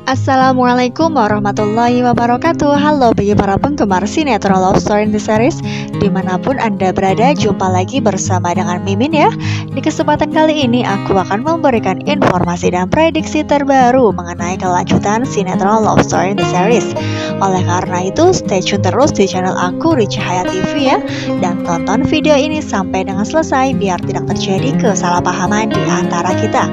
Assalamualaikum warahmatullahi wabarakatuh. Halo bagi para penggemar sinetron Love Story in the Series, dimanapun Anda berada, jumpa lagi bersama dengan Mimin ya. Di kesempatan kali ini aku akan memberikan informasi dan prediksi terbaru mengenai kelanjutan sinetron Love Story in the Series. Oleh karena itu stay tune terus di channel aku Richa Hayat TV ya, dan tonton video ini sampai dengan selesai biar tidak terjadi kesalahpahaman di antara kita.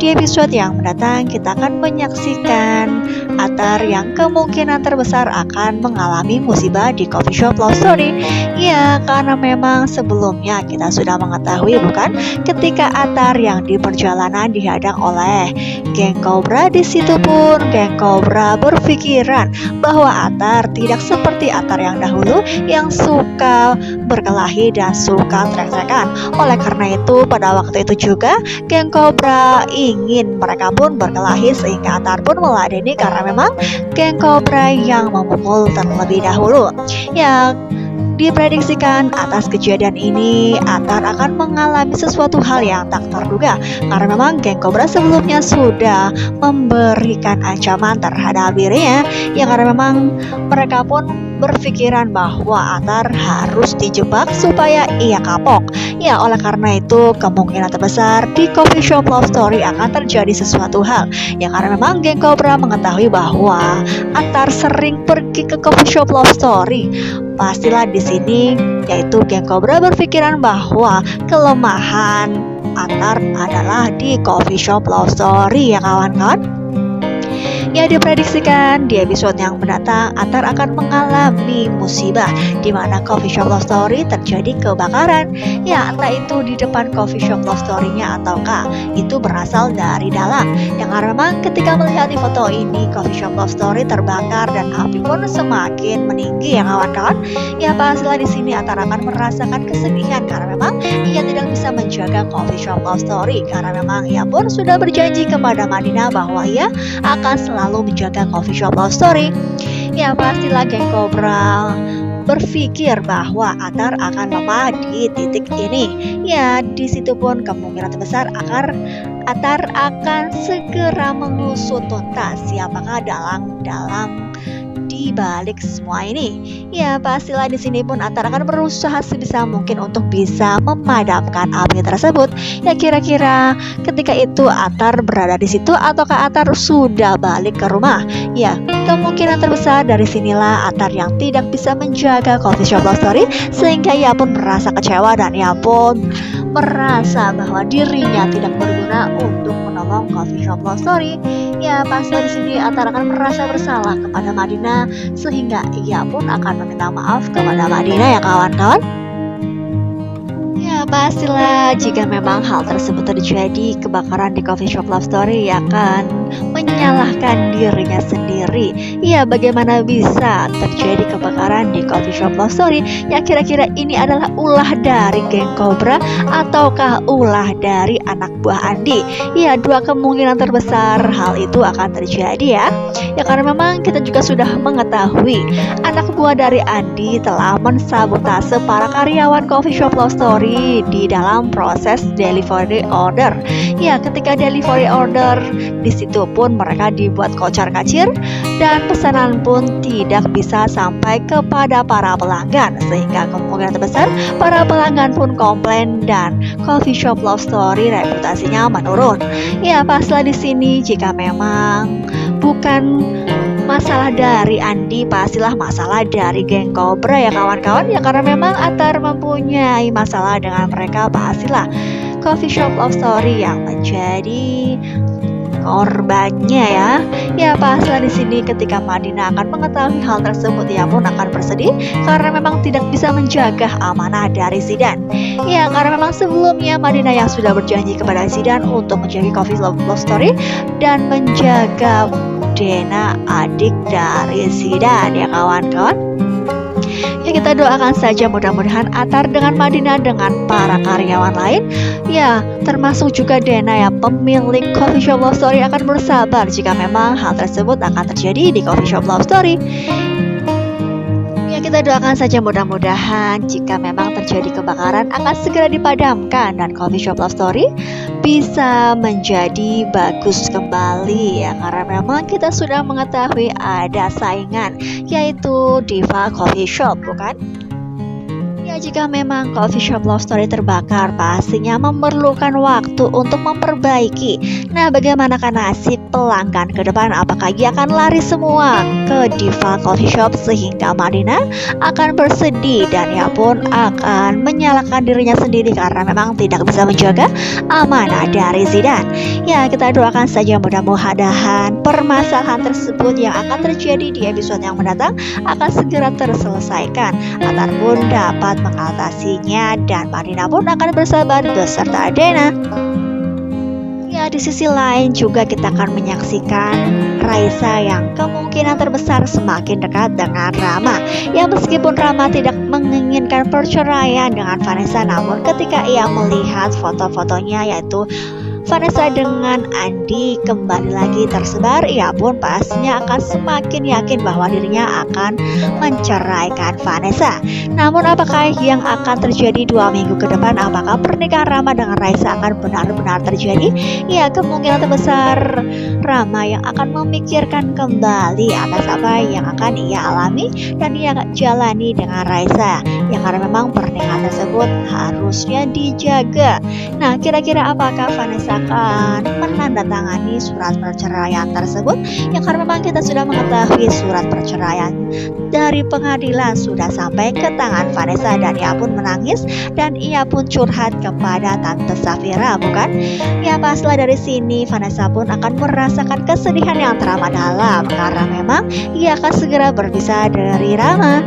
Di episode yang mendatang kita akan menyaksikan Atar yang kemungkinan terbesar akan mengalami musibah di coffee shop Love Story. Ya, karena memang sebelumnya kita sudah mengetahui bukan, ketika Atar yang di perjalanan dihadang oleh geng Cobra, di situ pun geng Cobra berpikiran bahwa Atar tidak seperti Atar yang dahulu yang suka berkelahi dan suka trek-trekan. Oleh karena itu pada waktu itu juga geng Cobra ingin mereka pun berkelahi sehingga Atar pun meladeni karena memang geng Cobra yang memukul terlebih dahulu. Ya, diprediksikan atas kejadian ini Atar akan mengalami sesuatu hal yang tak terduga karena memang geng Cobra sebelumnya sudah memberikan ancaman terhadap dirinya. Ya, karena memang mereka pun berpikiran bahwa Atar harus dijebak supaya ia kapok. Ya, oleh karena itu kemungkinan terbesar di coffee shop Love Story akan terjadi sesuatu hal. Ya, karena memang geng Cobra mengetahui bahwa Atar sering pergi ke coffee shop Love Story. Pastilah di sini yaitu geng Cobra berpikiran bahwa kelemahan Atar adalah di coffee shop Love Story ya kawan-kawan. Ya, diprediksikan di episode yang mendatang Atar akan mengalami musibah di mana coffee shop Love Story terjadi kebakaran. Ya, entah itu di depan coffee shop Love Story-nya ataukah itu berasal dari dalam. Yang karena memang ketika melihat di foto ini coffee shop Love Story terbakar dan api pun semakin meninggi ya kawan-kawan. Ya, pastilah di sini Atar akan merasakan kesedihan karena memang ia tidak bisa menjaga coffee shop Love Story karena memang ia pun sudah berjanji kepada Madinah bahwa ia akan selalu menjaga coffee shop Love Story. Ya, pastilah geng Cobra berpikir bahwa Atar akan lemah di titik ini. Ya, di situ pun kemungkinan terbesar Atar akan segera mengusut tuntas siapakah dalang di balik semua ini. Ya, pastilah di sini pun Atar akan berusaha sebisa mungkin untuk bisa memadamkan api tersebut. Ya, kira-kira ketika itu Atar berada di situ ataukah Atar sudah balik ke rumah? Ya, kemungkinan terbesar dari sinilah Atar yang tidak bisa menjaga coffee shop Love Story sehingga ia pun merasa kecewa dan ia pun merasa bahwa dirinya tidak berguna untuk menolong coffee shop Love Story. Ya, pastilah di sini Atar akan merasa bersalah kepada Madinah sehingga ia pun akan meminta maaf kepada Madinah ya kawan-kawan. Ya, pastilah jika memang hal tersebut terjadi, kebakaran di coffee shop Love Story akan menyalahkan dirinya sendiri. Ya, bagaimana bisa terjadi kebakaran di coffee shop Love Story? Ya, kira-kira ini adalah ulah dari geng Cobra ataukah ulah dari anak buah Andi? Ya, dua kemungkinan terbesar hal itu akan terjadi ya. Ya, karena memang kita juga sudah mengetahui anak buah dari Andi telah mensabotase para karyawan coffee shop Love Story di dalam proses delivery order. Ya, ketika delivery order di situ pun mereka dibuat kocar-kacir dan pesanan pun tidak bisa sampai kepada para pelanggan sehingga kemungkinan terbesar para pelanggan pun komplain dan coffee shop Love Story reputasinya menurun. Ya, pastilah di sini jika memang bukan masalah dari Andi, pastilah masalah dari geng Cobra ya kawan-kawan. Ya, karena memang Atar mempunyai masalah dengan mereka, pastilah coffee shop Love Story yang menjadi korbannya ya. Ya, pastilah di sini ketika Madinah akan mengetahui hal tersebut ia pun akan bersedih karena memang tidak bisa menjaga amanah dari Zidan. Ya, karena memang sebelumnya Madinah yang sudah berjanji kepada Zidan untuk menjaga coffee Love Story dan menjaga Dena adik dari Zidan ya kawan-kawan. Ya, kita doakan saja mudah-mudahan Atar dengan Madinah dengan para karyawan lain, ya termasuk juga Dena ya pemilik coffee shop Love Story akan bersabar jika memang hal tersebut akan terjadi di coffee shop Love Story. Ya, kita doakan saja mudah-mudahan jika memang terjadi kebakaran akan segera dipadamkan dan coffee shop Love Story bisa menjadi bagus kembali ya, karena memang kita sudah mengetahui ada saingan yaitu Diva Coffee Shop, bukan? Ya, jika memang coffee shop Love Story terbakar, pastinya memerlukan waktu untuk memperbaiki. Nah, bagaimanakah nasib pelanggan ke depan? Apakah ia akan lari semua ke Diva Coffee Shop sehingga Madinah akan bersedih dan ia pun akan menyalahkan dirinya sendiri karena memang tidak bisa menjaga amanah dari Zidane. Ya, kita doakan saja mudah-mudahan permasalahan tersebut yang akan terjadi di episode yang mendatang akan segera terselesaikan ataupun dapat mengatasinya dan Madinah pun akan bersabar beserta Dena. Ya, di sisi lain juga kita akan menyaksikan Raisa yang kemungkinan terbesar semakin dekat dengan Rama. Ya, meskipun Rama tidak menginginkan perceraian dengan Vanessa, namun ketika ia melihat foto-fotonya yaitu Vanessa dengan Andi kembali lagi tersebar, ia pun pastinya akan semakin yakin bahwa dirinya akan menceraikan Vanessa. Namun apakah yang akan terjadi 2 minggu ke depan? Apakah pernikahan Rama dengan Raisa akan benar-benar terjadi? Ya, kemungkinan terbesar Rama yang akan memikirkan kembali atas apa yang akan ia alami dan ia jalani dengan Raisa. Ya, karena memang pernikahan tersebut harusnya dijaga. Nah, kira-kira apakah Vanessa akan menandatangani surat perceraian tersebut? Ya, karena memang kita sudah mengetahui surat perceraian dari pengadilan sudah sampai ke tangan Vanessa dan ia pun menangis dan ia pun curhat kepada Tante Safira, bukan? Ya, pastilah dari sini Vanessa pun akan merasakan kesedihan yang teramat dalam karena memang ia akan segera berpisah dari Rama.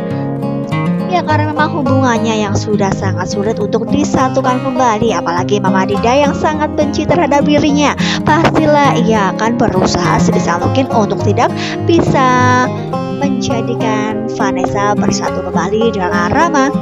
Ya, karena memang hubungannya yang sudah sangat sulit untuk disatukan kembali, apalagi Mama Dinda yang sangat benci terhadap dirinya. Pastilah ia akan berusaha sebisa mungkin untuk tidak bisa menjadikan Vanessa bersatu kembali dengan Rama.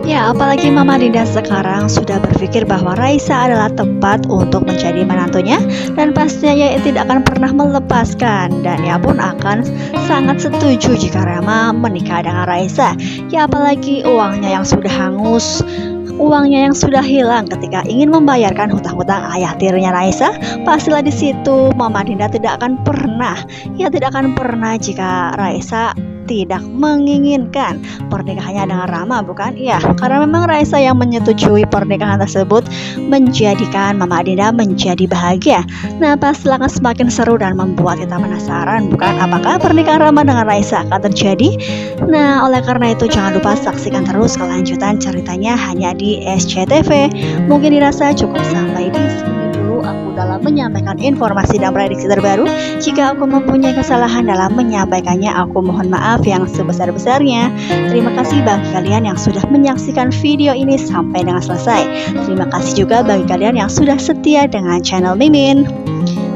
Ya, apalagi Mama Dinda sekarang sudah berpikir bahwa Raisa adalah tempat untuk menjadi menantunya dan pastinya ia tidak akan pernah melepaskan dan ia pun akan sangat setuju jika Rama menikah dengan Raisa. Ya, apalagi uangnya yang sudah hangus, uangnya yang sudah hilang ketika ingin membayarkan hutang-hutang ayah tirinya Raisa, pastilah di situ Mama Dinda tidak akan pernah jika Raisa tidak menginginkan pernikahannya dengan Rama, bukan? Ya, karena memang Raisa yang menyetujui pernikahan tersebut menjadikan Mama Dinda menjadi bahagia. Nah, pastilah akan semakin seru dan membuat kita penasaran, bukan? Apakah pernikahan Rama dengan Raisa akan terjadi? Nah, oleh karena itu jangan lupa saksikan terus kelanjutan ceritanya hanya di SCTV. Mungkin dirasa cukup sampai di sini dulu aku dalam menyampaikan informasi dan prediksi terbaru. Jika aku mempunyai kesalahan dalam menyampaikannya, aku mohon maaf yang sebesar-besarnya. Terima kasih bagi kalian yang sudah menyaksikan video ini sampai dengan selesai. Terima kasih juga bagi kalian yang sudah setia dengan channel Mimin.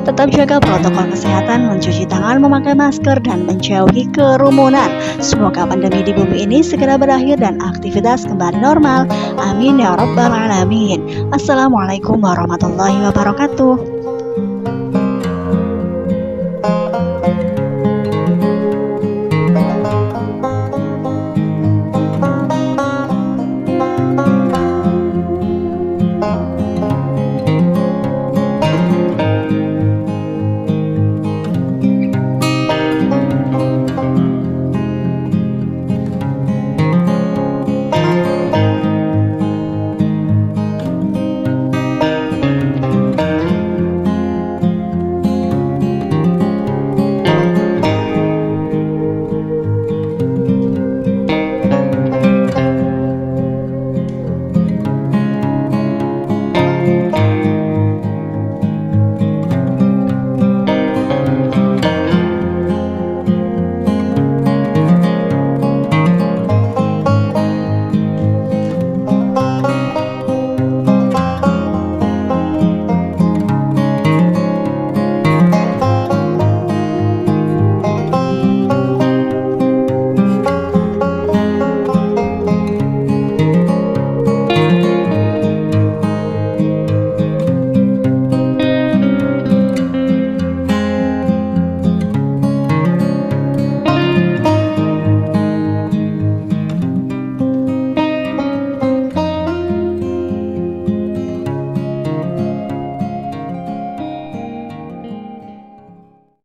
Tetap jaga protokol kesehatan, mencuci tangan, memakai masker, dan menjauhi kerumunan. Semoga pandemi di bumi ini segera berakhir dan aktivitas kembali normal. Amin ya rabbal alamin. Assalamualaikum warahmatullahi wabarakatuh.